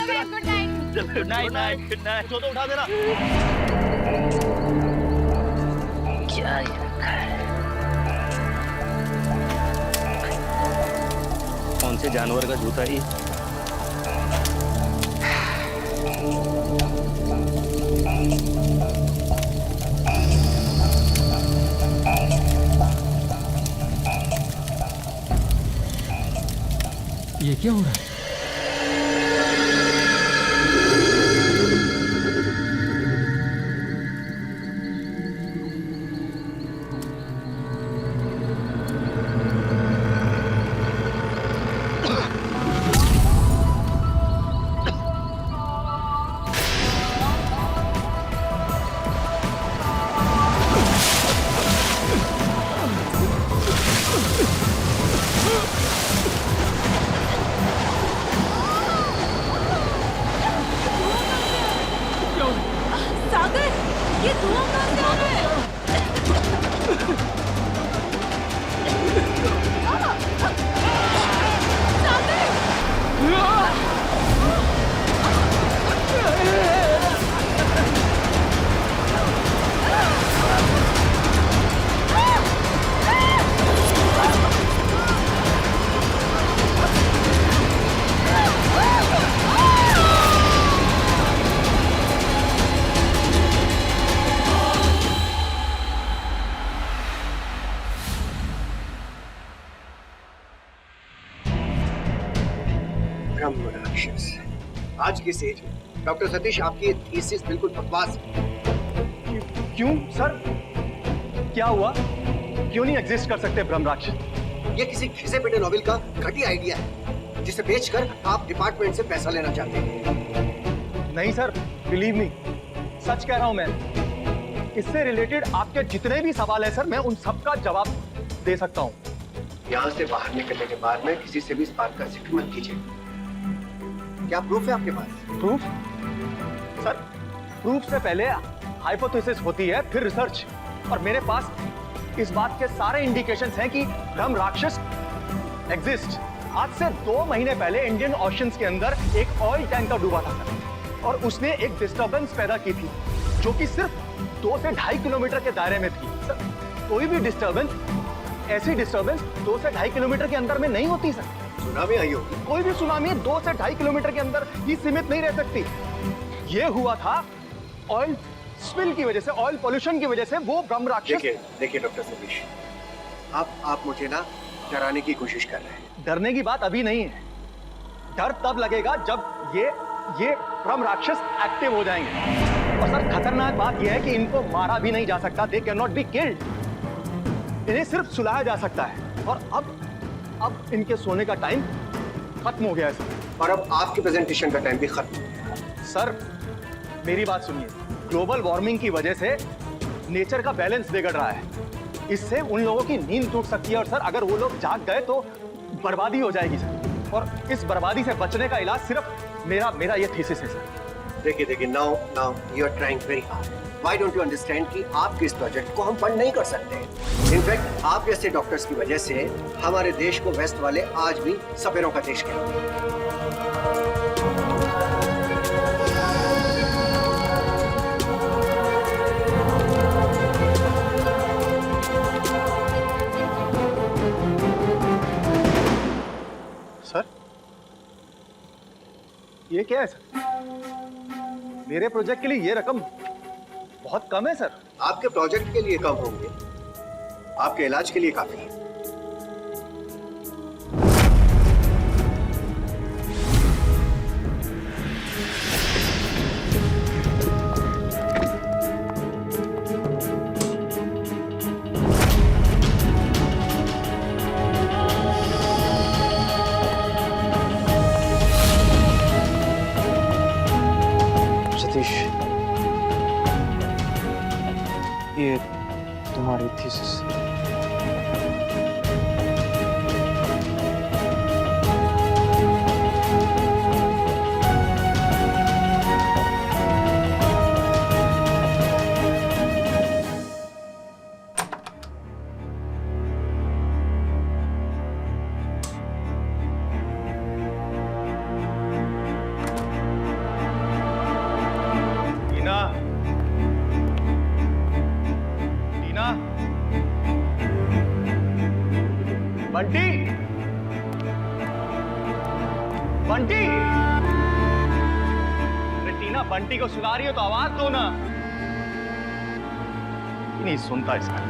Good night. Good night, good night. तो उठा देना। क्या ये रखा है? कौन से जानवर का जूता ही? ये क्या हो रहा है? सागर, ये धुआं कहाँ से आ रहा है? ब्रह्म राक्षस। आज की स्टेज में डॉक्टर सतीश आपकी थीसिस बिल्कुल बकवास है। क्यों सर? क्या हुआ? क्यों नहीं एग्जिस्ट कर सकते ब्रह्म राक्षस? ये किसी घिसे पिटे नॉवेल का घटिया आइडिया है जिसे बेचकर आप डिपार्टमेंट से पैसा लेना चाहते हैं। नहीं सर, बिलीव मी, सच कह रहा हूं मैं। इससे रिलेटेड आपके जितने भी सवाल है सर, मैं उन सब का जवाब दे सकता हूं। यहाँ से बाहर निकलने के बाद में किसी से भी इस बात का जिक्र मत कीजिए। क्या प्रूफ है आपके पास? प्रूफ? सर, प्रूफ से पहले हाइपोथेसिस होती है, फिर रिसर्च। और मेरे पास इस बात के सारे इंडिकेशंस हैं कि ब्रह्म राक्षस एग्जिस्ट। आज से 2 महीने पहले इंडियन ओशंस के अंदर एक ऑयल टैंकर डूबा था सर, और उसने एक डिस्टरबेंस पैदा की थी जो कि सिर्फ 2 से 2.5 किलोमीटर के दायरे में थी। सर, कोई भी डिस्टरबेंस, ऐसी डिस्टरबेंस 2 से 2.5 किलोमीटर के अंदर में नहीं होती सर। सुनामी आई होगी। कोई भी सुनामी 2 से 2.5 किलोमीटर के अंदर ही सीमित नहीं रह सकती। ये हुआ था ऑयल स्पिल की वजह से, ऑयल पोल्यूशन की वजह से। वो ब्रह्म राक्षस। देखिए डॉक्टर सतीश, आप मुझे ना डराने की कोशिश कर रहे हैं। डरने की बात अभी नहीं है। डर तब लगेगा जब ये ब्रह्म राक्षस एक्टिव हो जाएंगे। और सर, खतरनाक बात यह है कि इनको मारा भी नहीं जा सकता। They can not be killed. इन्हें सिर्फ सुलाया जा सकता है। और अब इनके सोने का टाइम खत्म हो गया है सर। और अब आपके प्रेजेंटेशन का टाइम भी खत्म हो गया। सर, मेरी बात सुनिए। ग्लोबल वार्मिंग की वजह से नेचर का बैलेंस बिगड़ रहा है। इससे उन लोगों की नींद टूट सकती है। और सर, अगर वो लोग जाग गए तो बर्बादी हो जाएगी सर। और इस बर्बादी से बचने का इलाज सिर्फ मेरा ये थीसिस है सर। देखिए, now you are trying very hard. Why don't you understand कि आपके इस प्रोजेक्ट को हम फंड नहीं कर सकते। इनफैक्ट आप जैसे डॉक्टर्स की वजह से हमारे देश को वेस्ट वाले आज भी सपेरों का देश कहते हैं। सर, ये क्या है सर? मेरे प्रोजेक्ट के लिए ये रकम बहुत कम है सर। आपके प्रोजेक्ट के लिए कम होंगे, आपके इलाज के लिए काफी है। सतीश, ये तुम्हारी थीसिस। बंटी, बंटी, अरे टीना बंटी को सुना रही हो तो आवाज दो ना। नहीं सुनता इसका।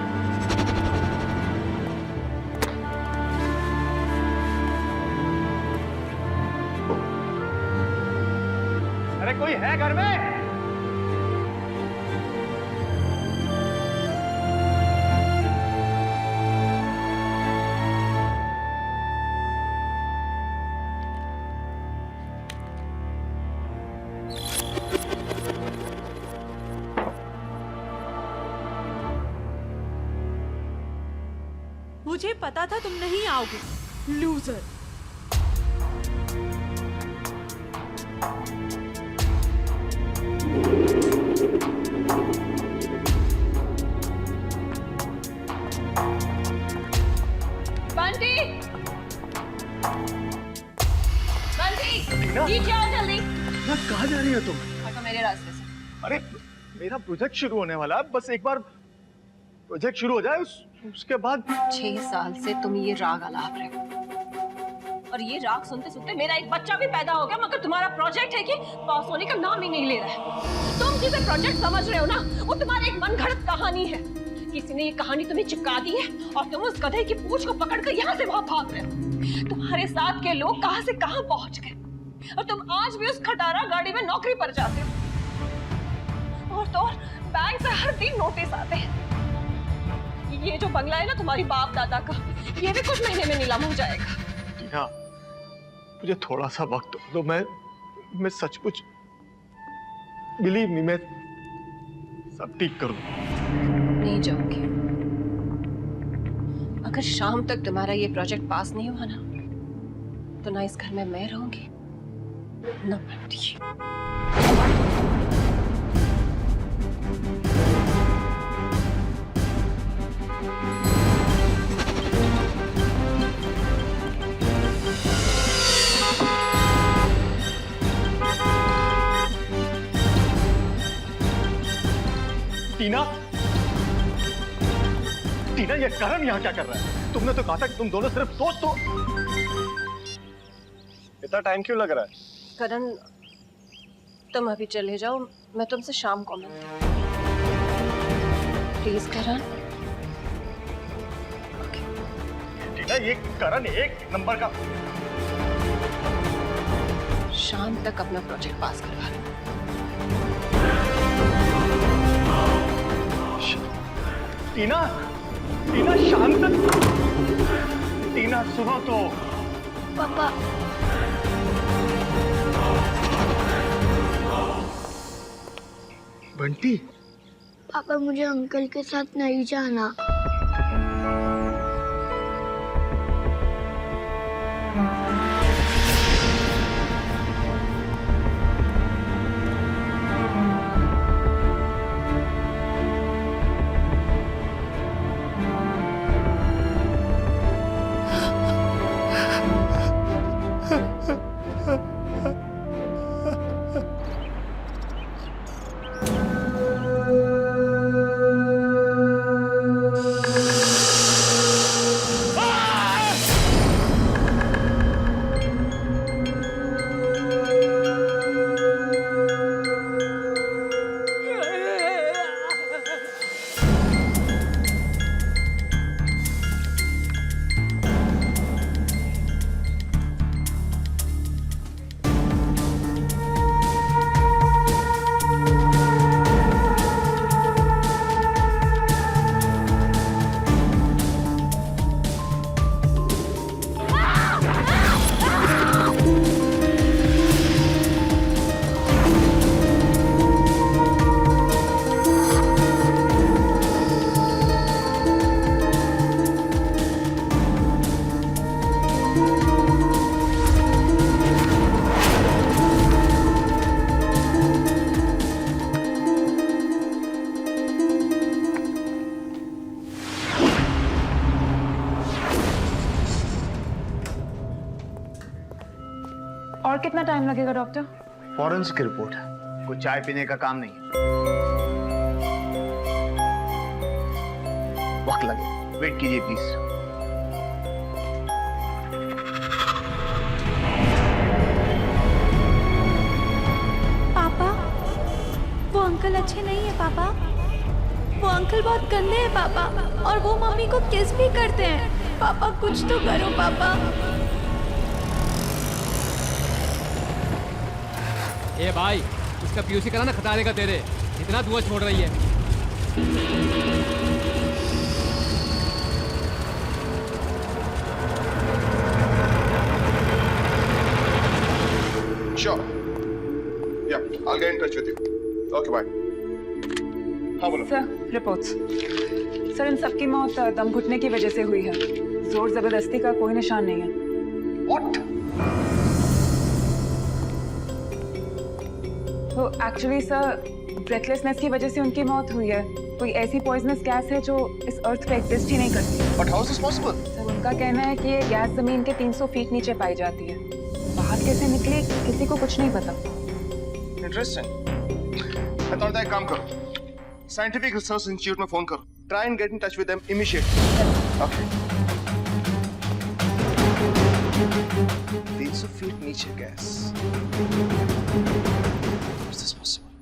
अरे कोई है घर में? मुझे पता था तुम नहीं आओगे, लूजर। बंटी, बंटी, नीचे आओ जल्दी। ना कहाँ जा रही हो तुम? हटो मेरे रास्ते से। अरे मेरा प्रोजेक्ट शुरू होने वाला है, बस एक बार प्रोजेक्ट शुरू हो जाए उसके बाद। 6 साल से तुम ये राग आलाप रहे हो और ये राग सुनते सुनते मेरा एक बच्चा भी पैदा हो गया, मगर तुम्हारा प्रोजेक्ट है कि पास होने का नाम ही नहीं ले रहा है। तुम जिसे प्रोजेक्ट समझ रहे हो ना, वो तुम्हारी एक मनगढ़ंत कहानी है। किसी ने ये कहानी तुम्हें चिपका दी है और तुम उस गधे की पूंछ को पकड़कर यहाँ से वहां भाग रहे हो। तुम्हारे साथ के लोग कहां से कहां पहुंच गए और तुम आज भी उस खटारा गाड़ी में नौकरी पर जाते हो। और तो और बैंक से हर दिन नोटिस आते हैं। ये जो बंगला है ना तुम्हारी बाप दादा का, ये भी कुछ महीने में नीलाम हो जाएगा। टीना, मुझे थोड़ा सा वक्त दो। मैं सचमुच, बिलीव मी, मैं सब ठीक करूँ। नहीं जाऊंगी। अगर शाम तक तुम्हारा ये प्रोजेक्ट पास नहीं हुआ ना, तो ना इस घर में मैं रहूंगी ना बंटी। टीना, टीना, ये करण यहाँ क्या कर रहा है? तुमने तो कहा था कि तुम दोनों सिर्फ दोस्त हो। इतना टाइम क्यों लग रहा है? करण, तुम अभी चले जाओ, मैं तुमसे शाम को मिलती हूँ। प्लीज करण। टीना, ये करण एक नंबर का। शाम तक अपना प्रोजेक्ट पास करवा लो। टीना, टीना, शाम तक। टीना सुनो तो। पापा, बंटी, पापा मुझे अंकल के साथ नहीं जाना। और कितना टाइम लगेगा डॉक्टर? फॉरेंसिक रिपोर्ट, कुछ चाय पीने का काम नहीं है। वक्त लगे, वेट कीजिए प्लीज। अंकल अच्छे नहीं है पापा। वो अंकल बहुत गंदे हैं पापा, और वो मम्मी को किस भी करते हैं। पापा कुछ तो करो पापा। ए भाई, उसका पीयूसी करा ना खटाने का तेरे, इतना धुआं छोड़ रही है। Sure. Yeah, I'll get in touch with you. Okay, bye. हाँ बोलो। Sir, reports. सर, इन सबकी मौत दम घुटने की वजह से हुई है। जोर जबरदस्ती का कोई निशान नहीं है। What? तो एक्चुअली सर, ब्रेथलेसनेस की वजह से उनकी मौत हुई है। कोई ऐसी पॉइजनस गैस है जो इस अर्थ पे एग्जिस्ट ही नहीं करती। But how is this possible? Sir, उनका कहना है कि ये गैस जमीन के 300 फीट नीचे पाई जाती है। बाहर कैसे निकली किसी को कुछ नहीं पता। Interesting. मैं तो एक काम करो, साइंटिफिक रिसर्च इंस्टीट्यूट में फोन करो, try and get in touch with them immediately. Okay. 300 feet नीचे gas. How is this possible?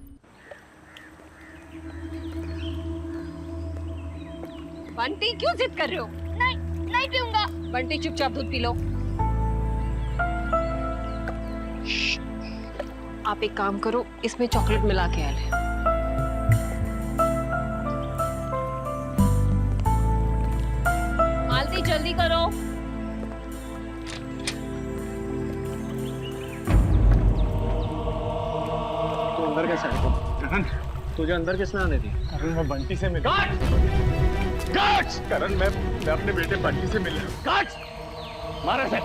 Bunty क्यों जिद कर रहे हो? नहीं, नहीं पीऊंगा। बंटी चुपचाप दूध पी लो। आप एक काम करो, इसमें चॉकलेट मिला के आ ले। मालती जल्दी करो। तू अंदर कैसे आया? तुझे अंदर किसने आने दी? करण, मैं बंटी से मिला। करण, मैं अपने बेटे बंटी से मिला। मारा से।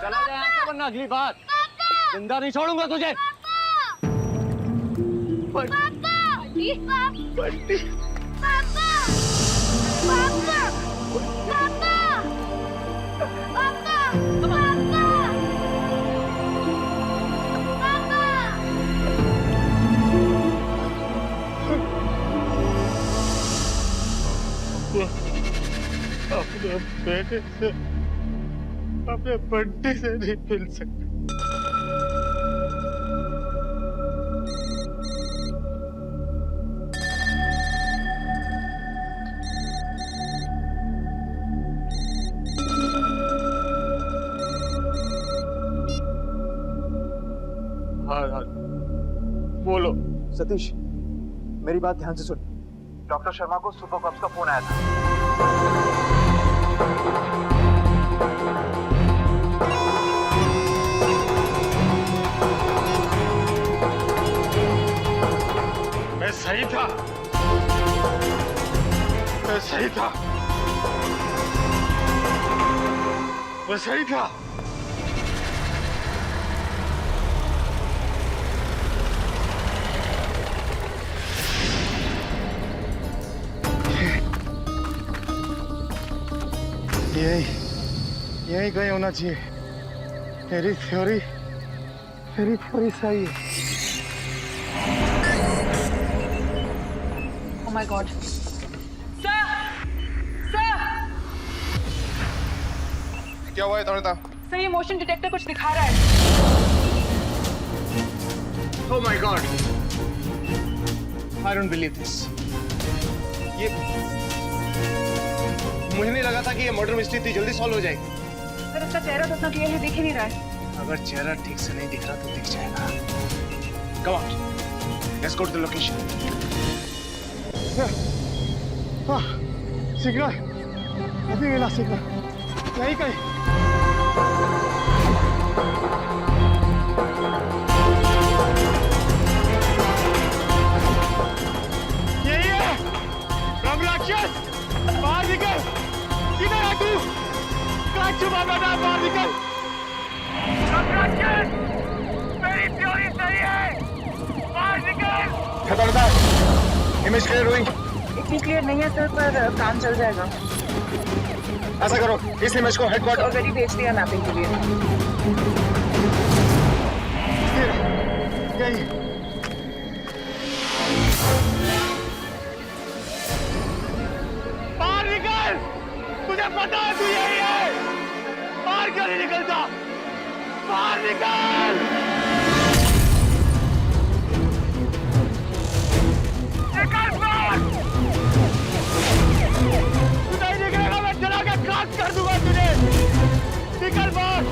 चला जाए यहाँ से, वरना अगली बार जिंदा नहीं छोड़ूंगा तुझे। अपने बेटे से, अपने बंटी से नहीं मिल सकता। हाँ, बोलो। सतीश, मेरी बात ध्यान से सुन। डॉक्टर शर्मा को सुपर कॉप्स का फोन आया था। मैं सही था, मैं सही था, मैं सही था। यही कहीं होना चाहिए। मेरी थ्योरी सही है। Oh my God. Sir! Sir! क्या हुआ है तोड़ता? सर, ये मोशन डिटेक्टर कुछ दिखा रहा है। Oh my God! I don't believe this. ये मुझे नहीं लगा था कि ये मर्डर मिस्ट्री इतनी जल्दी सॉल्व हो जाएगी। सर, इसका चेहरा तो इतना क्लियरली दिख ही नहीं रहा है। अगर चेहरा ठीक से नहीं दिख रहा तो दिख जाएगा। Come on, let's go to the location. Signal, अभी मिला सिग्नल। यही कहीं। यही है। राक्षस, बाहर निकल। किधर है तू? कहाँ छुपा बैठा? बाहर निकल। राक्षस, मेरी थ्योरी सही है। बाहर निकल। क्या करता है? इमेज क्लियर हुई? इतनी क्लियर नहीं है सर, पर काम चल जाएगा। ऐसा करो, इस इमेज को हेडक्वार्टर ऑलरेडी भेज दिया मैपिंग के लिए। ये नहीं। बाहर निकल, मुझे पता है तू यही है। बाहर क्यों नहीं निकलता? बाहर निकल। निकल बाहर। तू नहीं निकलेगा, मैं जला के खाक कर दूंगा तुझे। निकल बाहर।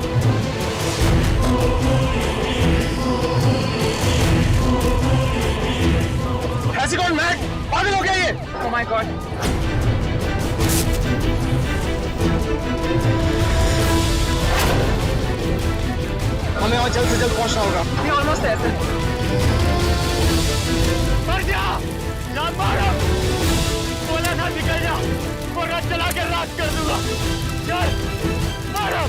ऐसी कौन मैक? पागल हो गया ये? Oh my God. हमें और जल्द से जल्द पहुंचना होगा। We almost there, sir. मर जा, जा मारो। बोला था निकल जा, वरना चला के रात कर दूंगा। चल, मारो।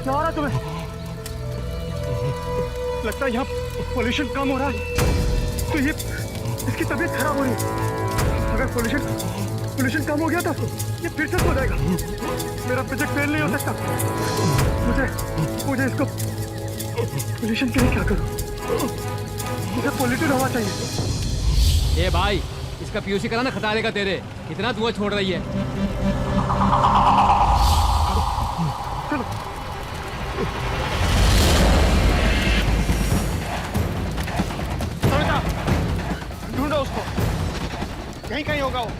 क्या हो रहा है तुम्हें? लगता है यहाँ पोल्यूशन कम हो रहा है, तो ये इसकी तबीयत खराब हो रही है। अगर पोल्यूशन कम हो गया तो ये फिर से हो जाएगा। मेरा प्रोजेक्ट फेल नहीं हो सकता। मुझे इसको पोल्यूशन के लिए क्या करूँ? मुझे पॉल्यूटेड हवा चाहिए। ए भाई, इसका पीयूसी करा ना, खटारेगा तेरे। कितना धुआं छोड़ रही है। चलो। ढूंढो उसको, यहीं कहीं होगा वो।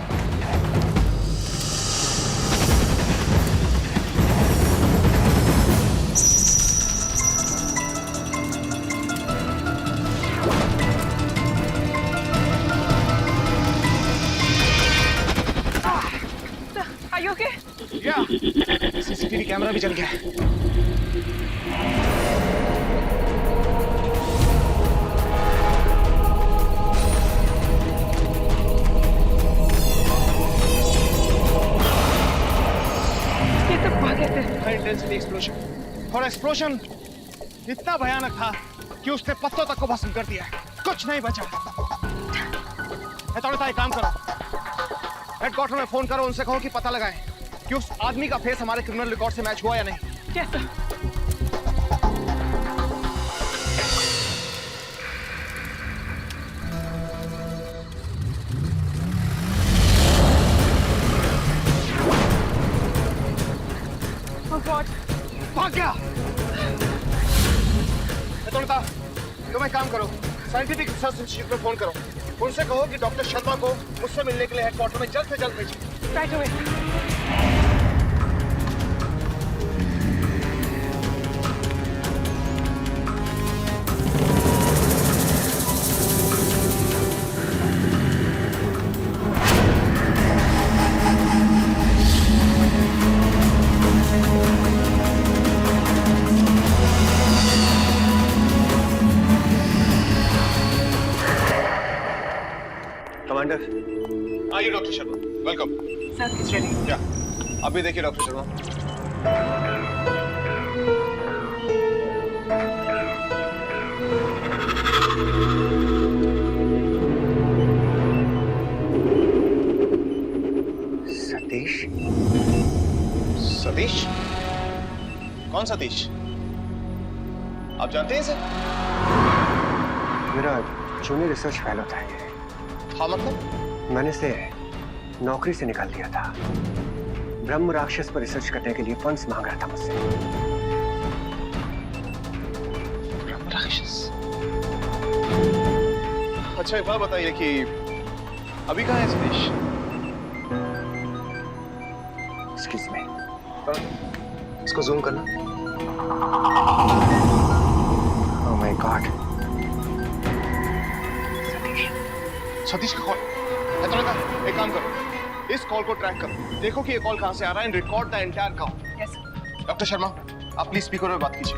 Are you okay? Yeah. CCTV camera भी चल गया है। इंटेंसिटी एक्सप्लोजन, और एक्सप्लोजन इतना भयानक था कि उसने पत्तों तक को भस्म कर दिया। कुछ नहीं बचा। थोड़ा सा एक काम करो, हेडक्वार्टर में फोन करो, उनसे कहो कि पता लगाएं कि उस आदमी का फेस हमारे क्रिमिनल रिकॉर्ड से मैच हुआ या नहीं। Yes, sir. Oh God. भाग गया। हेतुलता, तुम एक काम करो, साइंटिफिक रिसर्च इंस्टीट्यूट में फोन करो, उनसे कहो कि डॉक्टर शर्मा को मुझसे मिलने के लिए हेडक्वार्टर में जल्द से जल्द भेजिए। Right away. कमांडर, आइए doctor Sharma, welcome. Sir it's ready. क्या अभी देखिए डॉक्टर शर्मा, सतीश, सतीश? कौन सतीश? आप जानते हैं इसे? मेरा जूनियर रिसर्च फेलो था ये। हाँ मतलब? मैंने इसे नौकरी से निकाल दिया था। ब्रह्म राक्षस पर रिसर्च करने के लिए फंड्स मांग रहा था मुझसे। ब्रह्म राक्षस? अच्छा एक बात बताइए कि अभी कहाँ है सतीश? एक्सक्यूज मी, इसको जूम करना। ओह माय गॉड, सतीश का कॉल है तो रहता। एक काम करो, इस कॉल को ट्रैक करो, देखो कि ये कॉल कहां से आ रहा है and record the entire call. Yes sir. Doctor Sharma, आप प्लीज स्पीकर में बात कीजिए।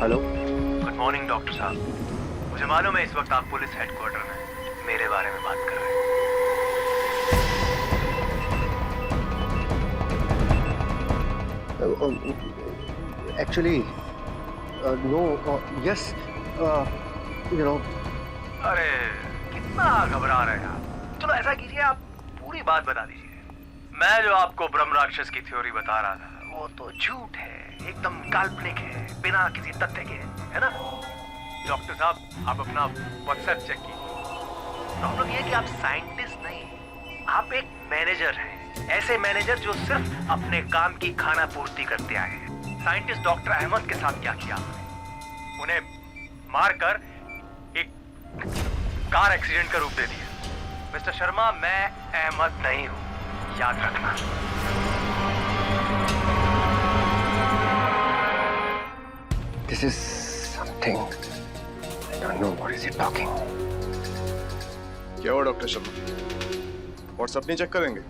हेलो। गुड मॉर्निंग डॉक्टर साहब। मुझे मालूम है इस वक्त आप पुलिस हेडक्वार्टर में मेरे बारे में बात कर रहे हैं। Actually no, yes, you know. अरे कितना घबरा रहे हैं आप। चलो ऐसा कीजिए, आप पूरी बात बता दीजिए। मैं जो आपको ब्रह्म राक्षस की थ्योरी बता रहा था वो तो झूठ है, एकदम काल्पनिक है, बिना किसी तथ्य के, है ना? डॉक्टर साहब आप अपना व्हाट्सएप चेक कीजिए। प्रॉब्लम ये है कि आप साइंटिस्ट नहीं, आप एक मैनेजर हैं। ऐसे मैनेजर जो सिर्फ अपने काम की खाना पूर्ति करते आए हैं। साइंटिस्ट डॉक्टर अहमद के साथ क्या किया? उन्हें मारकर एक कार एक्सीडेंट का रूप दे दिया। मिस्टर शर्मा, मैं अहमद नहीं हूं, याद रखना। This is something I don't know what is he talking. क्या हुआ डॉक्टर शर्मा? व्हाट्सएप नहीं चेक करेंगे?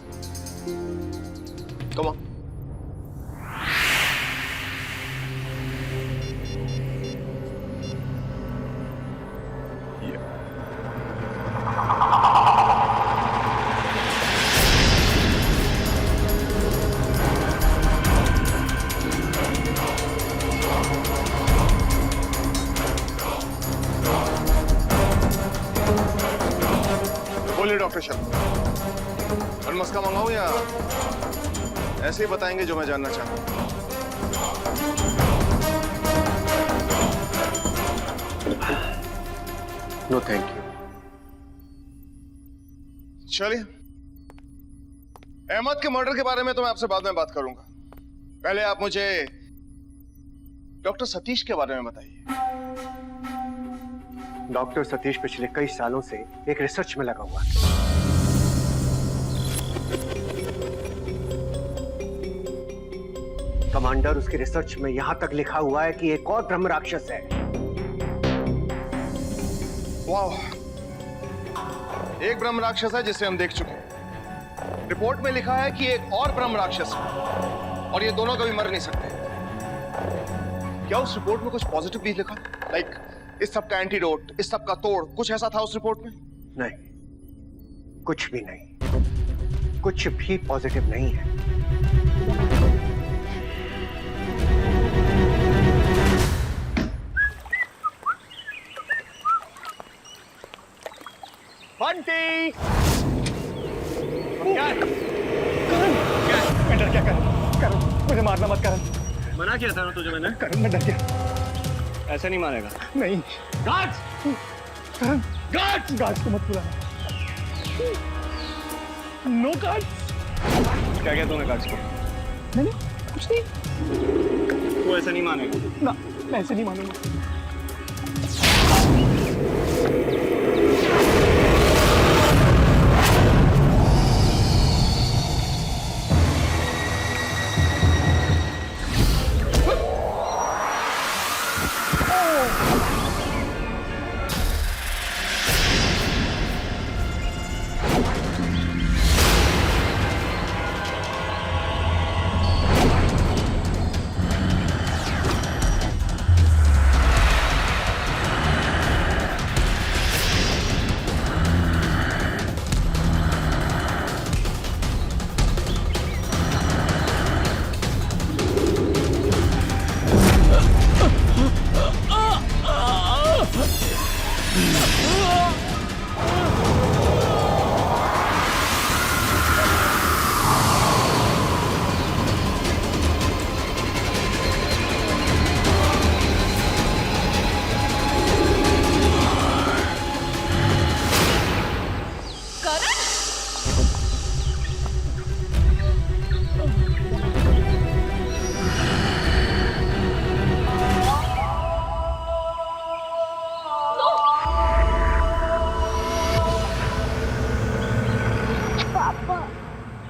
Come on. बोलिए डॉक्टर शर्मा, और मस्का मंगाऊं या ऐसे ही बताएंगे जो मैं जानना चाहता हूं? No thank you. चलिए, अहमद के मर्डर के बारे में तो मैं आपसे बाद में बात करूंगा। पहले आप मुझे डॉक्टर सतीश के बारे में बताइए। डॉक्टर सतीश पिछले कई सालों से एक रिसर्च में लगा हुआ है। कमांडर, उसकी रिसर्च में यहां तक लिखा हुआ है कि एक और ब्रह्म राक्षस है। वाह, एक ब्रह्म राक्षस है जिसे हम देख चुके हैं। रिपोर्ट में लिखा है कि एक और ब्रह्म राक्षस है और ये दोनों कभी मर नहीं सकते। क्या उस रिपोर्ट में कुछ पॉजिटिव भी लिखा? लाइक इस सब का एंटीडोट, इस सब का तोड़, कुछ ऐसा था उस रिपोर्ट में? नहीं, कुछ भी नहीं, कुछ भी पॉजिटिव नहीं है। बंटी! क्या है? मैं डर गया करण, मुझे मारना मत करण। मना किया था ना तुझे मैंने। करण मैं डर गया। ऐसा नहीं मारेगा। नहीं। गार्ड्स! करण, गार्ड्स! गार्ड्स को मत बुलाना। No guards. क्या किया तूने गार्ड्स को? नहीं, कुछ नहीं। तू ऐसा नहीं मानेगा। ना, मैं ऐसे नहीं मानूंगा।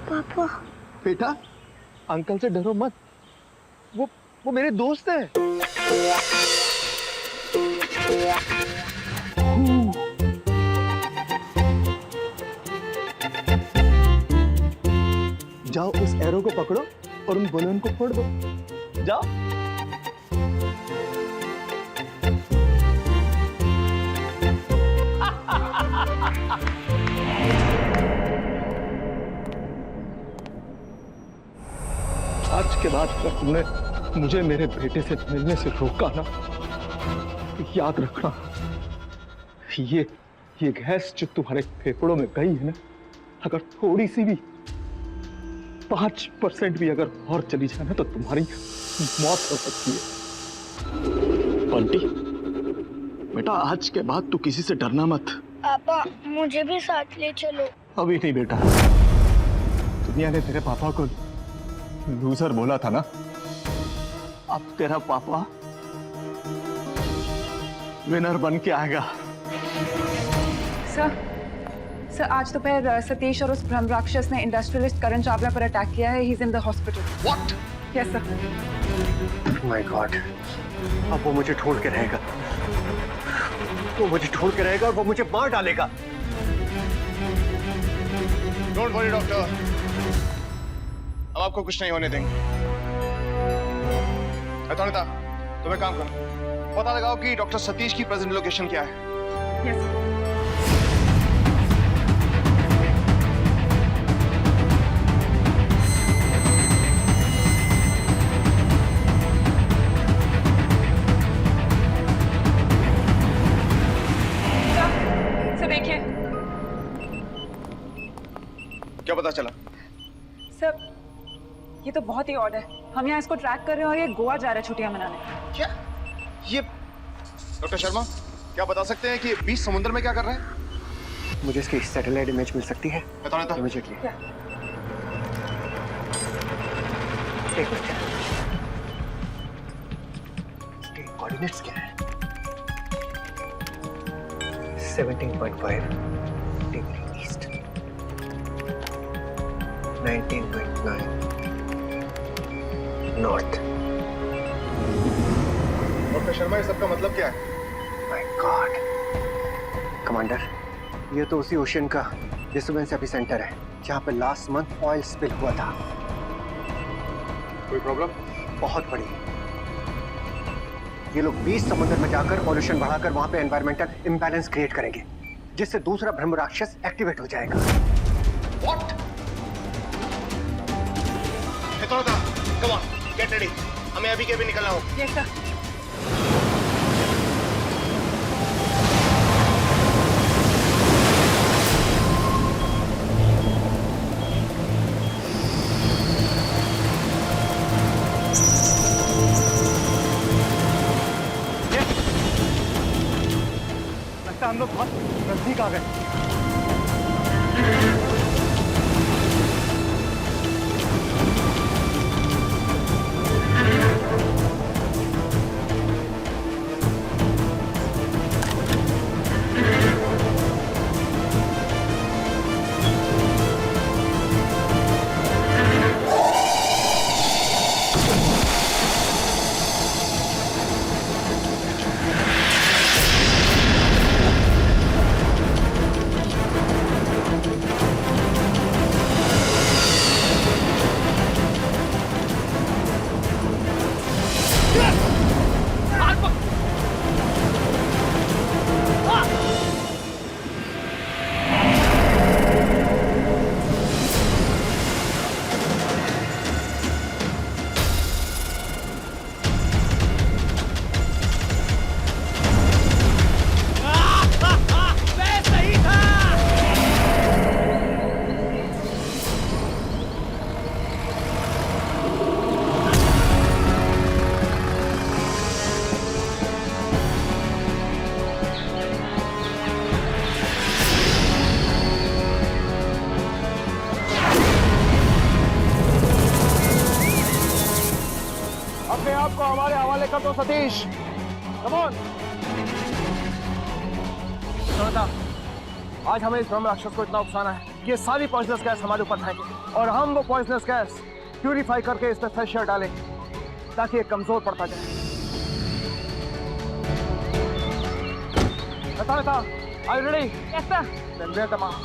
पापा बेटा, अंकल से डरो मत। वो मेरे दोस्त हैं। जाओ उस एरो को पकड़ो और उन बलून को फोड़ दो। जाओ। आज के बाद अगर तुमने मुझे मेरे बेटे से मिलने से रोका ना, तो याद रखना, ये गैस जो तुम्हारे फेफड़ों में गई है ना, अगर थोड़ी सी भी 5% भी अगर और चली जाए ना, तो तुम्हारी मौत हो सकती है। बंटी, बेटा आज के बाद तू किसी से डरना मत। पापा मुझे भी साथ ले चलो। अभी नहीं बेटा, दुनिया ने तेरे पापा को लूजर बोला था ना, अब तेरा पापा विनर बन के आएगा। सर आज दोपहर सतीश और उस ब्रह्म राक्षस ने इंडस्ट्रियलिस्ट करण चावला पर अटैक किया है। He is in the hospital. What? Yes sir. My God, अब वो मुझे ढूंढ के रहेगा। वो मुझे ढूंढ के रहेगा और वो मुझे मार डालेगा। डोंट वरी डॉक्टर, अब आपको कुछ नहीं होने देंगे। अतोनिता, तुम्हें काम करो, पता लगाओ कि डॉक्टर सतीश की प्रेजेंट लोकेशन क्या है। Yes sir. देखिए क्या पता चला? सर ये तो बहुत ही ऑड है। हम यहाँ इसको ट्रैक कर रहे हैं और ये गोवा जा रहा है छुट्टियां मनाने। क्या ये डॉक्टर शर्मा क्या बता सकते हैं कि बीच समुद्र में क्या कर रहे हैं? मुझे इसकी सैटेलाइट इमेज मिल सकती है? अतोनिता, इमीडिएटली। एक मिनट, इसके कोऑर्डिनेट्स क्या है? 17.5 degree east, 19.9 north. Doctor Sharma, ये सबका मतलब क्या है? माय गॉड कमांडर, ये तो उसी ओशन का डिस्टर्बेंस एपिसेंटर है जहाँ पे लास्ट मंथ ऑयल स्पिल हुआ था। कोई प्रॉब्लम? बहुत बड़ी। ये लोग 20 समुद्र में जाकर पॉल्यूशन बढ़ाकर वहां पे एनवायरमेंटल इंबैलेंस क्रिएट करेंगे, जिससे दूसरा ब्रह्म राक्षस एक्टिवेट हो जाएगा। What? Come on, get ready. हमें अभी के अभी निकलना हो। Yes sir. लगता है हम लोग बहुत नजदीक आ गए। आप को हमारे हवाले कर दो सतीश। Come on. आज हमें इस ब्रह्म राक्षस को इतना उकसाना है कि ये सारी पॉइजनस गैस हमारे ऊपर फेंके और हम वो पॉइजनस गैस प्यूरिफाई करके इस पे फ्रेश एयर डालें ताकि ये कमजोर पड़ता जाए। Are you ready? Yes, sir. Then wear the mask.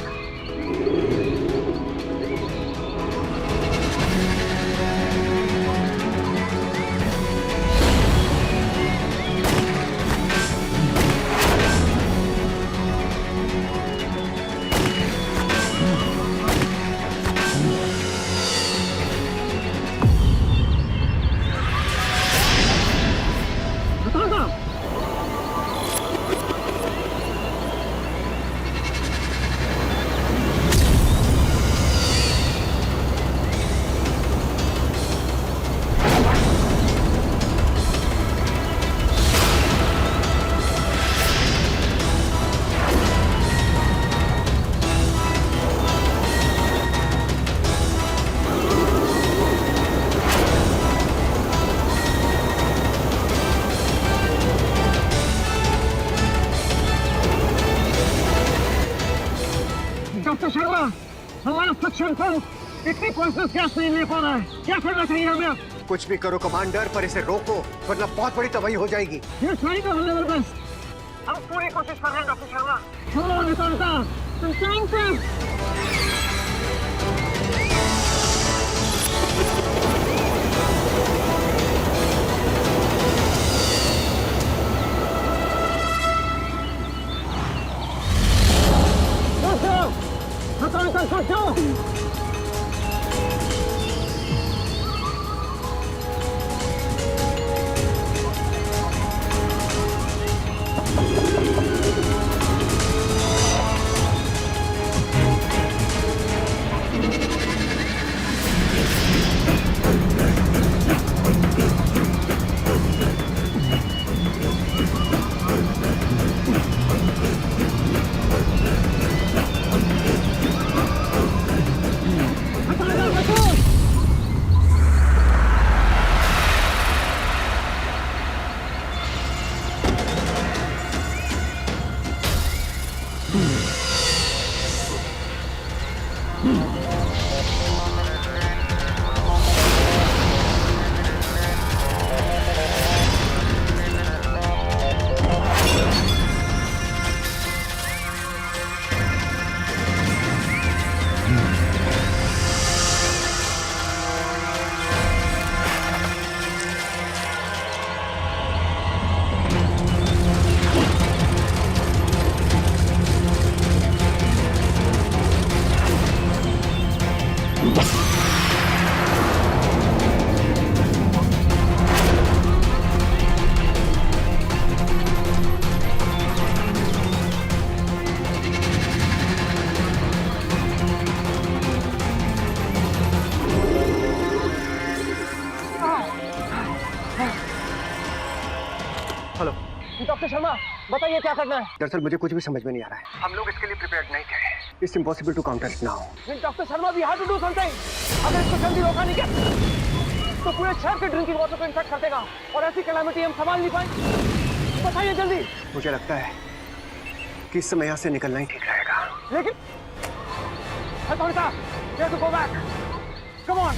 Doctor Sharma, हमारा सक्शन पर इतनी पॉइजनस गैस नहीं ले पा रहा है, क्या करना चाहिए हमें? कुछ भी करो कमांडर, पर इसे रोको वरना बहुत बड़ी तबाही हो जाएगी। ये ट्राई कर रहे हैं बस। हम पूरी कोशिश कर रहे हैं डॉक्टर शर्मा। चलो निकलता, तुम टाइम पे। डॉक्टर शर्मा, बताइए क्या करना है? दरअसल मुझे कुछ भी समझ में नहीं आ रहा है। हम लोग इसके लिए प्रिपेयर्ड नहीं थे। It's impossible to counter it now. Doctor Sharma, we have to do something. अगर इसको जल्दी रोका नहीं गया तो पूरे शहर के ड्रिंकिंग वाटर को इन्फेक्ट कर देगा और ऐसी कैलामिटी हम संभाल नहीं पाएंगे। बताइए जल्दी। मुझे लगता है कि इस समय यहाँ से निकलना ही ठीक रहेगा। लेकिन authority, we have to go back. Come on.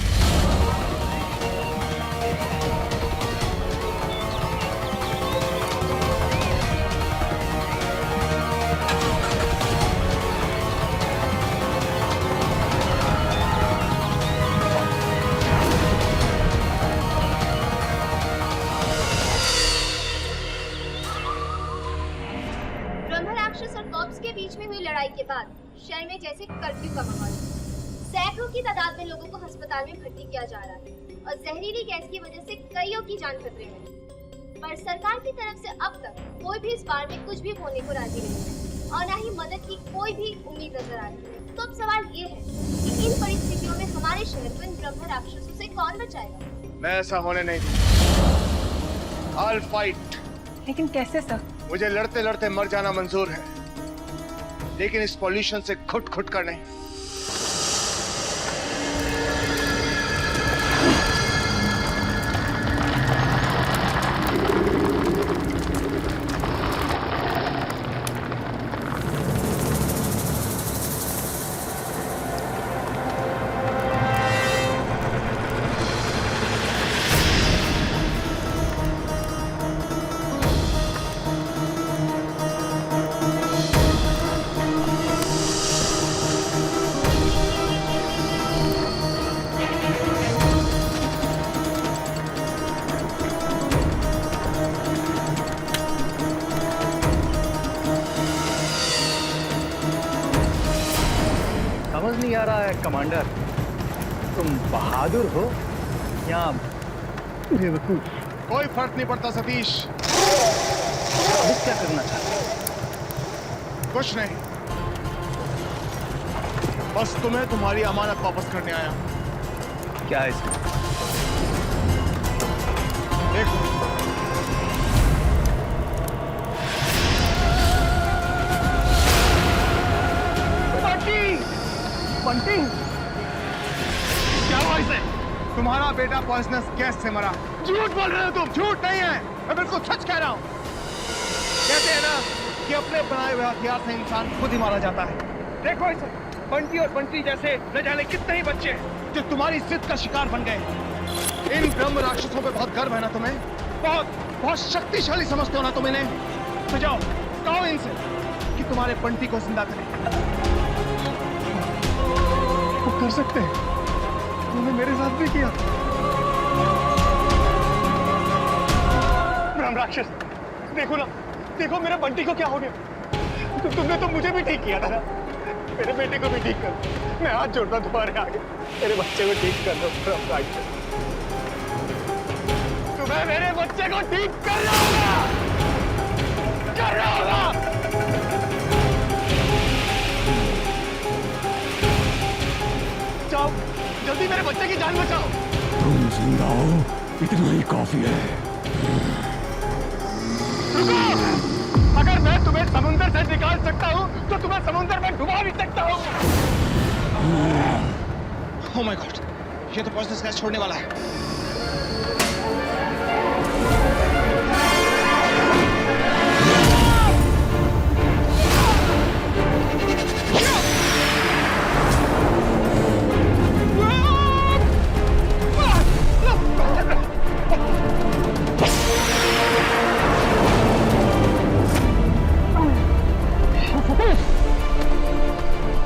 के बीच में हुई लड़ाई के बाद शहर में जैसे कर्फ्यू का माहौल, सैकड़ों की तादाद में लोगों को अस्पताल में भर्ती किया जा रहा है और जहरीली गैस की वजह से कईयों की जान खतरे में। पर सरकार की तरफ से अब तक कोई भी इस बार में कुछ भी होने को राजी नहीं है और न ही मदद की कोई भी उम्मीद नजर आ रही है। तो अब सवाल ये है कि इन परिस्थितियों में हमारे शहर को इन ब्रह्म राक्षसों से कौन बचाएगा? मैं ऐसा होने नहीं दूंगा। I'll fight। लेकिन कैसे सर? मुझे लड़ते लड़ते मर जाना मंजूर है, लेकिन इस पॉल्यूशन से घुट घुट कर नहीं। कमांडर, तुम बहादुर हो या बेवकूफ? कोई फर्क नहीं पड़ता सतीश। अब क्या करना चाहते हो? कुछ नहीं, बस तुम्हें तुम्हारी अमानत वापस करने आया। क्या है इसमें? देखो, बंटी, क्या हुआ इसे? तुम्हारा बेटा पॉइजनस गैस से मरा। झूठ बोल रहे हो तुम। झूठ नहीं है, मैं बिल्कुल सच कह रहा हूं। कहते हैं ना कि अपने बनाए हुए हथियार से इंसान खुद ही मारा जाता है। देखो इसे, बंटी और बंटी जैसे न जाने कितने ही बच्चे जो तुम्हारी जिद का शिकार बन गए। इन ब्रह्म राक्षसों पे बहुत गर्व है ना तुम्हें? बहुत बहुत शक्तिशाली समझते हो ना तुम इन्हें? तो जाओ, कहो इनसे कि तुम्हारे बंटी को जिंदा करें। वो कर सकते हैं, उन्होंने मेरे साथ भी किया। ब्रह्म राक्षस, देखो ना, देखो मेरे बंटी को क्या हो गया। तुमने तो मुझे भी ठीक किया था ना, मेरे बेटे को भी ठीक कर। मैं हाथ जोड़ता तुम्हारे आगे, मेरे बच्चे को ठीक कर दो ब्रह्म राक्षस। तुम्हें मेरे बच्चे को ठीक करना होगा, करना होगा। जाओ, जल्दी मेरे बच्चे की जान बचाओ। तुम जिंदा हो, इतना ही काफी है। रुको! अगर मैं तुम्हें समुंदर से निकाल सकता हूँ, तो तुम्हें समुंदर में डुबा भी सकता हूँ। ओह माय गॉड, ये तो पॉइजनस गैस छोड़ने वाला है।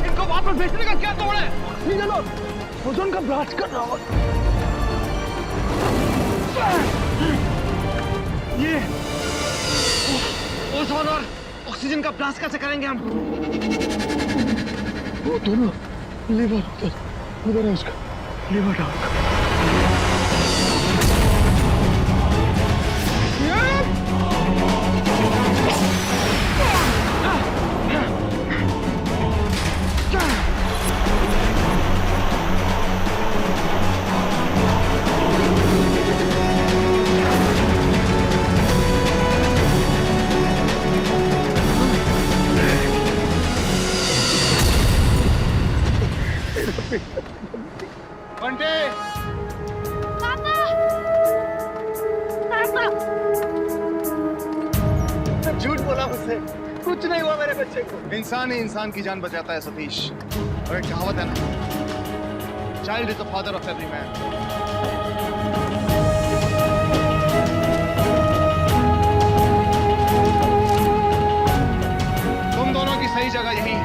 इनको वापस भेजने का क्या तोड़ है? ठीक है लो, ओजोन का ब्लास्ट कर रहा हूँ। ये ओजोन और ऑक्सीजन का ब्लास्ट कैसे करेंगे हम? वो दोनों लीवर उधर है, उसका लीवर डाउन। बंटे, पापा! पापा! झूठ बोला मुझसे, कुछ नहीं हुआ मेरे बच्चे को। इंसान ही इंसान की जान बचाता है सतीश। और एक कहावत है ना, child is the father of every man. तुम दोनों की सही जगह यही है।